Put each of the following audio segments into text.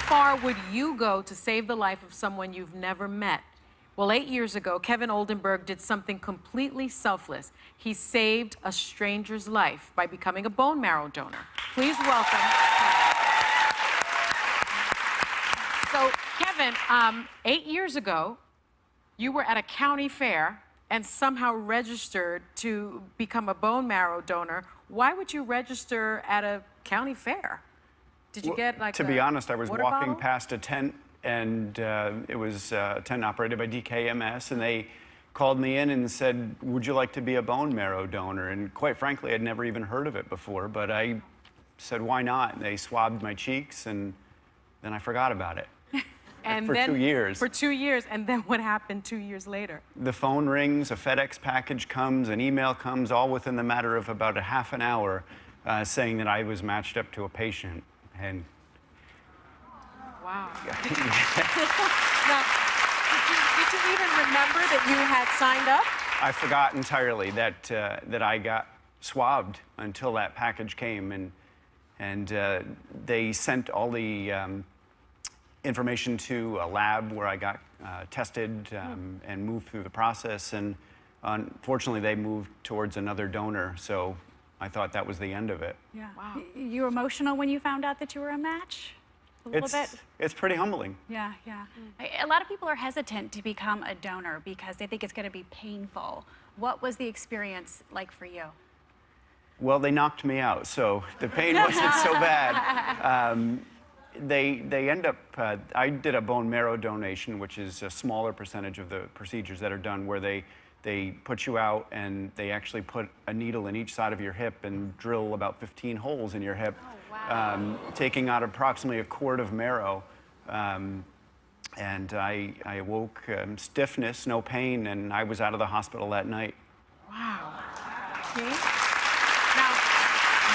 far would you go to save the life of someone you've never met? Well, 8 years ago, Kevin Oldenburg did something completely selfless. He saved a stranger's life by becoming a bone marrow donor. Please welcome Kevin. So, Kevin, 8 years ago, you were at a county fair and somehow registered to become a bone marrow donor. Why would you register at a county fair? Did you get like To be honest, I was water walking bottle? past a tent, and it was a tent operated by DKMS, and they called me in and said, would you like to be a bone marrow donor? And quite frankly, I'd never even heard of it before, but I said, why not? And they swabbed my cheeks, and then I forgot about it. And for then, 2 years. For 2 years, and then what happened 2 years later? The phone rings, a FedEx package comes, an email comes, all within the matter of about a half an hour, saying that I was matched up to a patient. And wow. Now, did you even remember that you had signed up? I forgot entirely that that I got swabbed until that package came, and they sent all the information to a lab where I got tested and moved through the process, and unfortunately they moved towards another donor, so I thought that was the end of it. Yeah. Wow. You were emotional when you found out that you were a match? A little bit? It's pretty humbling. Yeah, yeah. A lot of people are hesitant to become a donor because they think it's going to be painful. What was the experience like for you? Well, they knocked me out, so the pain wasn't so bad. They end up, I did a bone marrow donation, which is a smaller percentage of the procedures that are done, where they put you out and they actually put a needle in each side of your hip and drill about 15 holes in your hip, taking out approximately a quart of marrow. And I awoke stiffness, no pain, and I was out of the hospital that night. Wow. Okay. Now,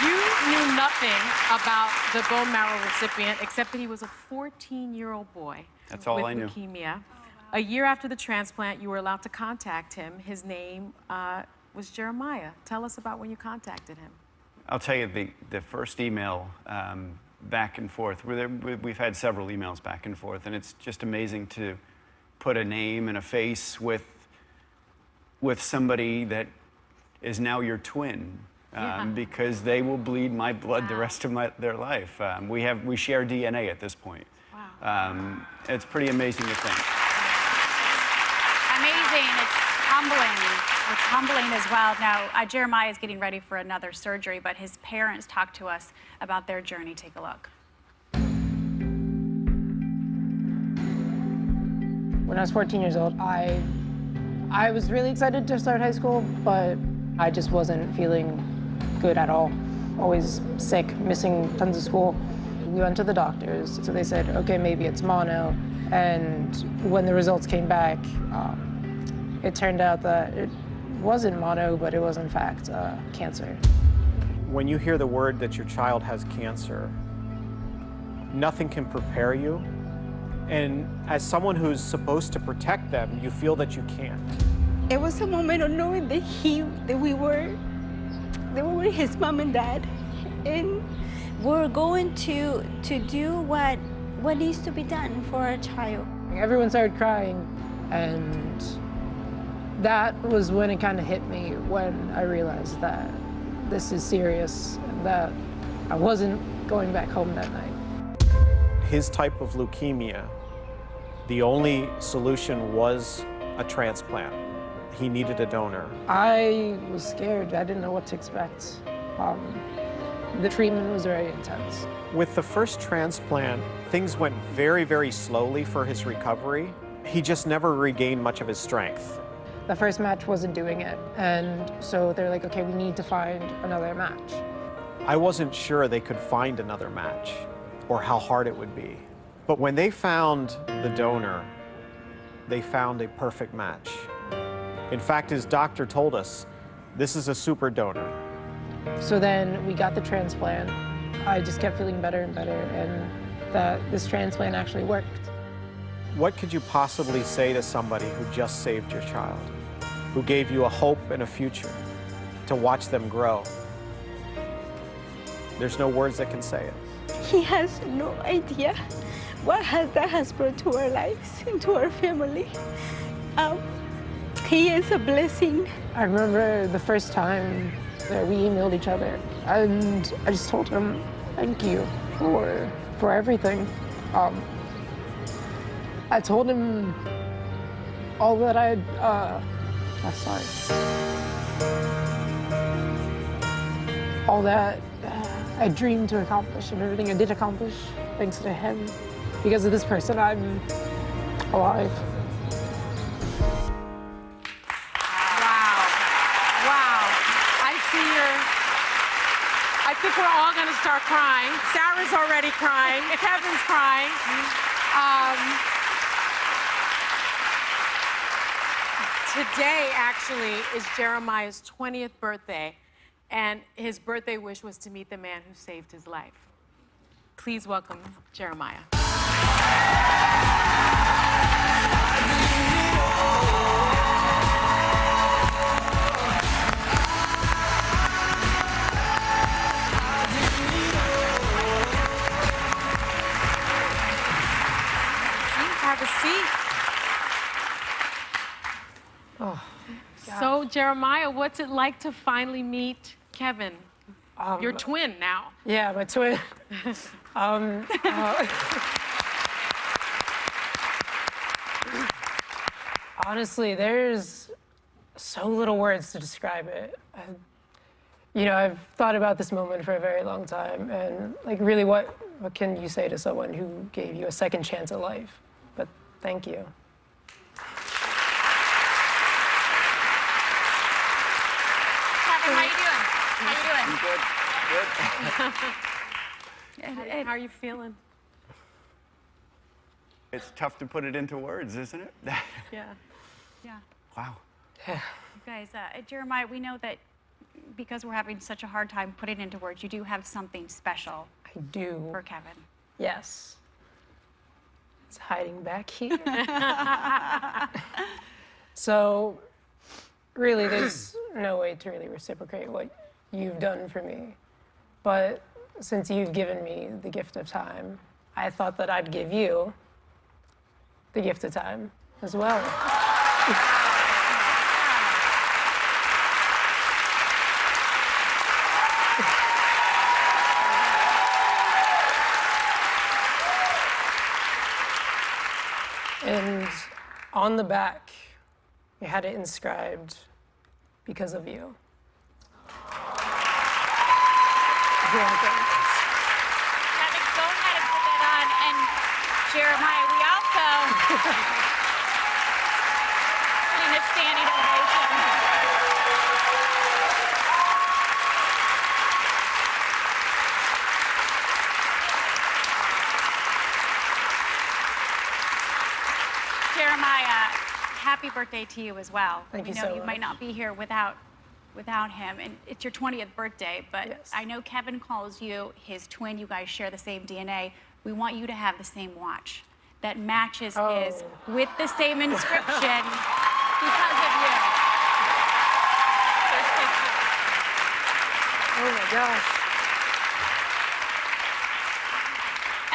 you knew nothing about the bone marrow recipient except that he was a 14-year-old boy. That's all I knew. With leukemia. A year after the transplant, you were allowed to contact him. His name was Jeremiah. Tell us about when you contacted him. I'll tell you, the first email back and forth, we've had several emails back and forth, and it's just amazing to put a name and a face with somebody that is now your twin. Because they will bleed my blood the rest of their life. We share DNA at this point. Wow. It's pretty amazing to think. Amazing. It's humbling. It's humbling as well. Now, Jeremiah is getting ready for another surgery, but his parents talked to us about their journey. Take a look. When I was 14 years old, I was really excited to start high school, but I just wasn't feeling good at all. Always sick, missing tons of school. We went to the doctors, so they said, okay, maybe it's mono. And when the results came back, it turned out that it wasn't mono, but it was in fact cancer. When you hear the word that your child has cancer, nothing can prepare you. And as someone who's supposed to protect them, you feel that you can't. It was a moment of knowing that we were his mom and dad, and we're going to do what needs to be done for our child. Everyone started crying, and that was when it kind of hit me, when I realized that this is serious, and that I wasn't going back home that night. His type of leukemia, the only solution was a transplant. He needed a donor. I was scared. I didn't know what to expect. The treatment was very intense. With the first transplant, things went very, very slowly for his recovery. He just never regained much of his strength. The first match wasn't doing it, and so they're like, okay, we need to find another match. I wasn't sure they could find another match or how hard it would be. But when they found the donor, they found a perfect match. In fact, his doctor told us, this is a super donor. So then we got the transplant. I just kept feeling better and better, and that this transplant actually worked. What could you possibly say to somebody who just saved your child, who gave you a hope and a future, to watch them grow? There's no words that can say it. He has no idea that has brought to our lives and to our family. He is a blessing. I remember the first time that we emailed each other, and I just told him, thank you for everything. I told him all that all that I dreamed to accomplish and everything I did accomplish thanks to him. Because of this person, I'm alive. Wow. I think we're all going to start crying. Sarah's already crying. Kevin's crying. Today, actually, is Jeremiah's 20th birthday, and his birthday wish was to meet the man who saved his life. Please welcome Jeremiah. Have a seat. Oh, So, Jeremiah, what's it like to finally meet Kevin? Your twin now. yeah, my twin. Honestly, there's so little words to describe it. I've thought about this moment for a very long time, and like, really, what can you say to someone who gave you a second chance at life? But thank you. Kevin, how you doing? I'm good. How are you feeling? It's tough to put it into words, isn't it? Yeah. Yeah. Wow. You guys, Jeremiah, we know that because we're having such a hard time putting into words, you do have something special I do. for Kevin. Yes. It's hiding back here. So, really, there's no way to really reciprocate what you've done for me. But since you've given me the gift of time, I thought that I'd give you the gift of time as well. And on the back, we had it inscribed, because of you. Kevin, go ahead and put that on. And Jeremiah, we also getting a standing ovation. Jeremiah, happy birthday to you as well. Thank you We so know you might much. not be here without him, and it's your 20th birthday, but Yes. I know Kevin calls you his twin. You guys share the same DNA. We want you to have the same watch that matches his with the same inscription because of you. Oh my gosh.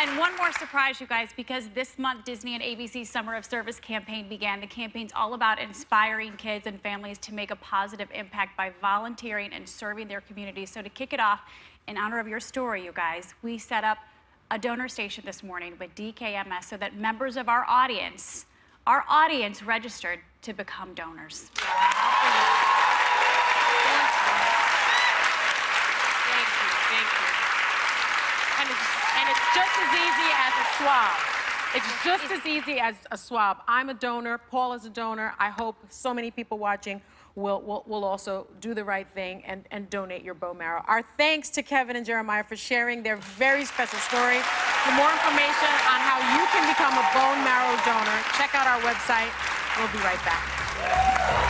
And one more surprise, you guys, because this month Disney and ABC's Summer of Service campaign began. The campaign's all about inspiring kids and families to make a positive impact by volunteering and serving their communities. So to kick it off, in honor of your story, you guys, we set up a donor station this morning with DKMS so that members of our audience registered to become donors. Thank you. And it's just as easy as a swab. It's just as easy as a swab. I'm a donor. Paul is a donor. I hope so many people watching will also do the right thing and donate your bone marrow. Our thanks to Kevin and Jeremiah for sharing their very special story. For more information on how you can become a bone marrow donor, check out our website. We'll be right back.